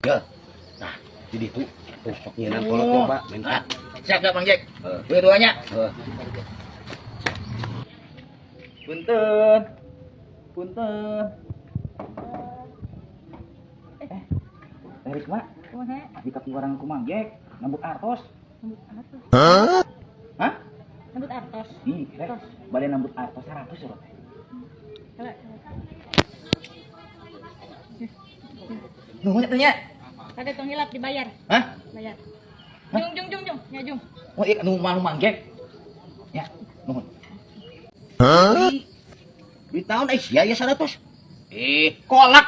Ya. Nah, jadi tuh sok nyeunang kolot coba minta. Siap Bang Jack. Dua-duanya. Punten. Punten. Risma, abdi ka orang ku Mang Jack, nambut artos. Nambut artos. Hah? Nambut artos. Ih, bade nambut artos 100 urang. Coba. Nuhun atuh nya. Tadi tong hilap dibayar. Hah? Bayar. Hah? Jung. Ya jung. Oh, iya nu Mang Jack. Ya, nuhun. Di tahun sia ya 100. Kolak.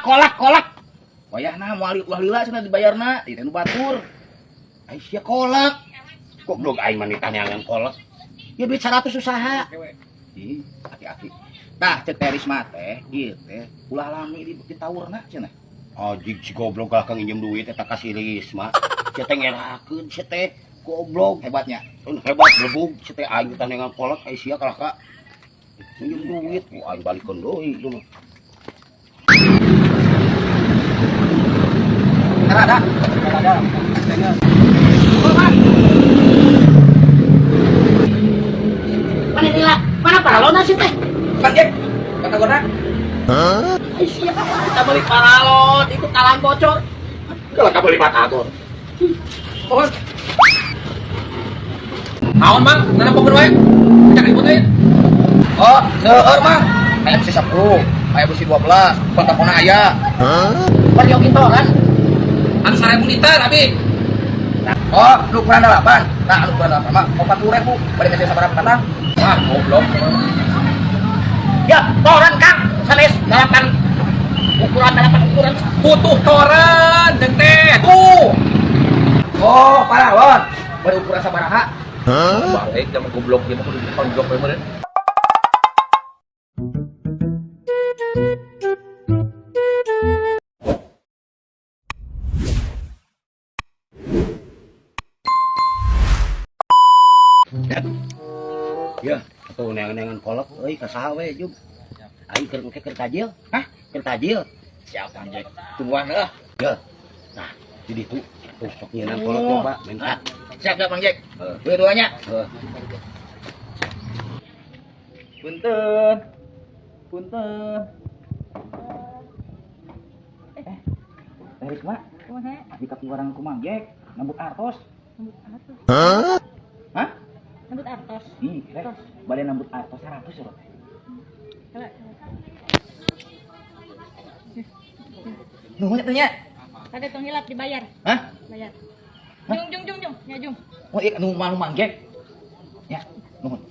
Wayahna moal lila cenah dibayarna, di teh nu batur. Sia kolak. Goblok aing mah ditanyakeun kolak. Ya duit 100 usaha. Ih, aki-aki. Tah cek teh Risma teh, ieu teh ulah lami di tawurna cenah. Anjing si goblok kalah nginjem duit eta ka si Risma. Sia teh ngerakeun, sia teh goblok hebatnya. Hebat berbug, sia teh aing ditanyakeun kolak, sia kalah ka nginjem duit. Aing balikeun deui ieu mah. Ada. Mana nila? Mana paralon sih teh? Mang Jack, kata gua Siapa? Kita beli paralon, itu talang bocor. Kalau ka beli batagor. Oh. Naon, Mang? Nanapokeun wae. Cak ribut we. Oh, seueur, Mang. Aya besi 10, aya besi 12, kontak-kontak aya. Peryo gitu kan? Anu 1000 liter, abi. Oh, lu ukuran 8. Nah, lu ukuran 8 mah 40.000. Bari kasih sabaraha patah. Wah, goblok. Ya, toran Kang. Sanes 8 ukuran Butuh toren, jeung teh. Tuh. Oh, paralon. Bari ukuran sabaraha? Balik jaman goblok ieu mah kudu ditonjok we meureun. Ya, atuh neangan kolak euy ka saha we Jum. Aing keur tajil. Hah? Keur tajil. Siap Bang Jack. Tungguan heuh. Ya. Nah, jadi tuh sok nyeunang kolot coba minta. Siap Bang Jack. Dua-duanya. Punten. Punten. Risma, Kumaha? abdi ka orang ku Mang Jack, nambut artos. Nambut artos. Hah? Nambut artos. Ih, bade nambut artos 100 urang. Coba. Nuhun atuh nya. Tadi tong hilap dibayar. Hah? Bayar. Hah? Jung. Ya jung. Oh, iya nu Mang Jack. Ya, nuhun.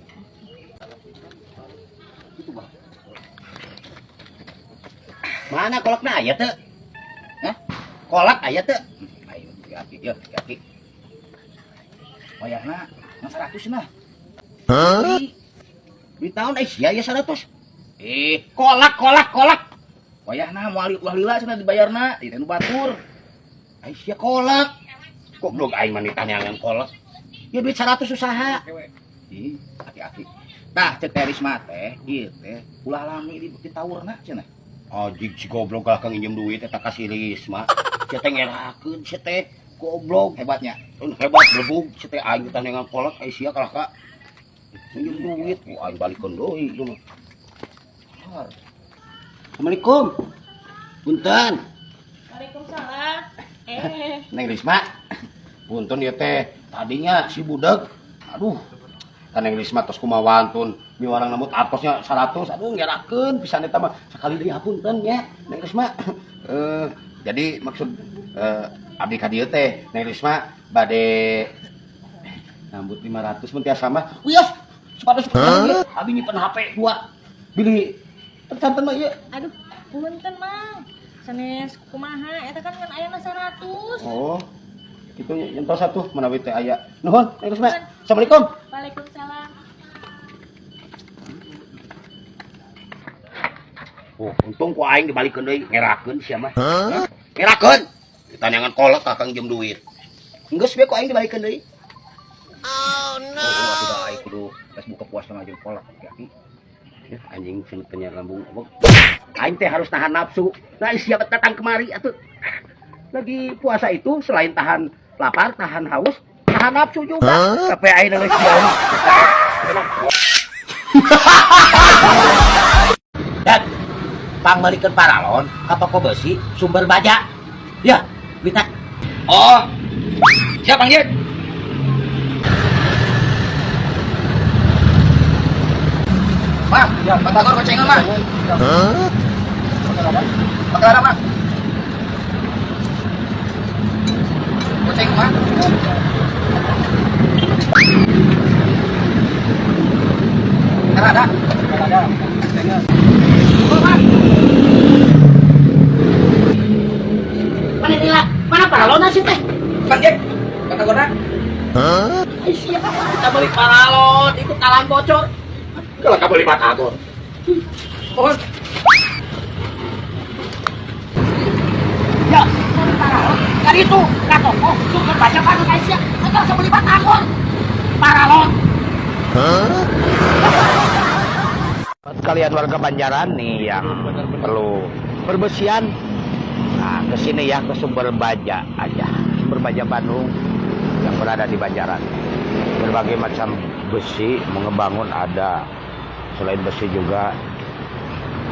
Mana kolakna aya teu? Hah? Kolak aya teu? Ayo, aki. Wayahna yang 100 mah. Di tahun sia ya 100. Kolak. Wayahna moal lila cenah dibayarna, di teh nu batur. Sia kolak. Goblok aing mah ditanyakeun kolak. Ya duit 100 usaha. Ih, aki-aki. Tah cek teh Risma teh, ieu teh ulah lami di tawurna cenah. Anjing si goblok kalah nginjem duit eta ka si Risma. Sia teh ngerakeun, sia teh goblok hebatnya. Hebat berbug, sia teh aing ditanyakeun kolak, sia kalah ka nginjem duit. Aing balikeun deui ieu mah. Assalamualaikum. Punten. Waalaikumsalam. Neng Risma. Punten ieu teh tadinya si budak. Aduh. Kan Neng Risma tos kumaha wantun miwarang nambut artosnya 100. Aduh ngerakeun pisan eta mah sakali deui hapunten nya Neng Risma. Jadi maksud abdi ka dieu teh Neng Risma bade nambut 500 mun tiasa mah. Wios. Sepatu abi nyimpen HP 2. Bili tercanten mah ieu. Aduh, punten Mang. Sanes kumaha eta kan ngan ayana 100. Oh. Itu nyentos satu menawi teh aya. Nuhun, Neng Risma. Assalamualaikum. Waalaikumsalam. Oh, untung ku aing dibalikeun deui ngerakeun sia mah. Ngerakeun. Ditanyakeun kolak kakang jem duit. Geus we ku aing dibalikeun deui. Oh no. Oh, sudah aing kudu geus buka puasa ngajeng kolak aki. Anjing cenah tanya lambung. Aing teh harus nahan nafsu. Nah, siapa datang kemari atuh. lagi puasa itu selain tahan lapar, tahan haus, tahan nafsu juga. Tapi aing geus kieu. Dan pangmalikeun paralon ka toko besi Sumber Baja. Ya, Wita. Oh, siap Bang Jack. Bang, ya, batagor gocengan, Bang. Batagor apa? Goceng, Bang. Ada. Mana dila? Mana paralon sih teh? Bang Jack, batagorna. Kita beli paralon, itu talang bocor. Kalau kamu beli batagor. Oh, Ya, beli paralon. Dari itu, ka toko Sumber Baja baru guys ya. Kita harus beli batagor. Paralon. Buat kalian warga Banjaran nih yang perlu perbersihan, nah kesini ya ke Sumber Baja aja, Sumber Baja Bandung yang berada di Banjaran. Berbagai macam besi mau ngebangun ada, selain besi juga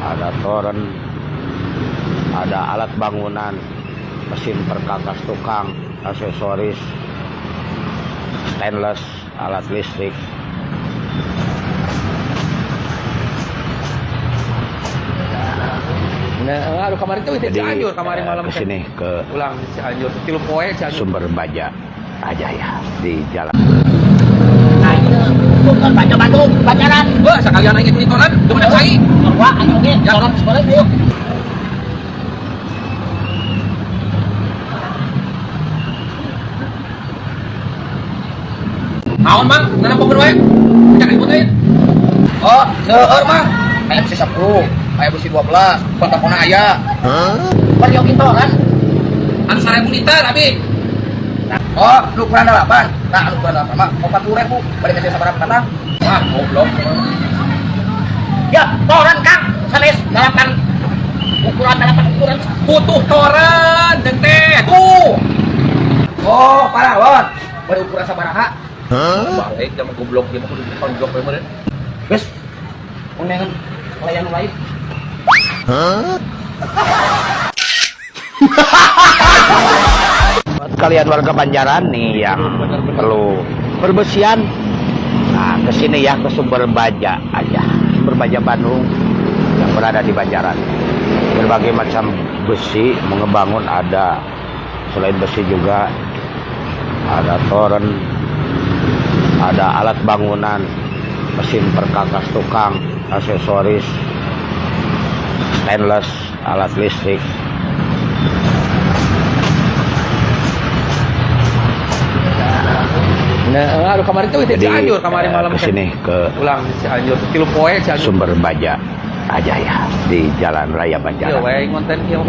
ada toren, ada alat bangunan, mesin perkakas tukang, aksesoris, stainless, alat listrik. nah, aduh kemarin tuh Jadi Cianjur kemarin malam ke sini ke ulang Cianjur, tilu poe Cianjur. Sumber Baja aja ya di jalan. Nah, ini Sumber Baja Bandung, Banjaran. Wah, sekalian aja di toran, cuma ada lagi. Wah, anu ge, jalan sekolah yuk. Naon Bang, nanam pokok wae. Cak ribut aja. Oh, seueur, Bang. Kayak besi 10, kayak besi 12, batakona aya. Bari oge toran. Anu 1000 liter abi. Oh, lu ukuran 8. Nah, lu ukuran 8 mah 40.000. Bari kasih sabaraha batang? Wah, goblok. Ya, toran Kang. Sanes 8 ukuran 8 ukuran. Butuh toran, jeung teh. Tuh. Oh, paralon. Bari ukuran sabaraha? Balik zaman goblok dia mah kudu ditonjok we meureun. Geus. Unengan layan lain. Buat kalian warga Banjaran nih yang perlu perbersihan, nah kesini ya ke Sumber Baja aja, Sumber Baja Bandung yang berada di Banjaran. Berbagai macam besi mau ngebangun ada, selain besi juga ada toren, ada alat bangunan, mesin perkakas tukang, aksesoris, stainless, alat listrik. Nah, aduh kemarin tuh Jadi Cianjur kemarin malam ke sini ke ulang Cianjur, tilu poe Cianjur. Sumber Baja aja ya di Jalan Raya Iya, Banjaran. wae ngonten ieu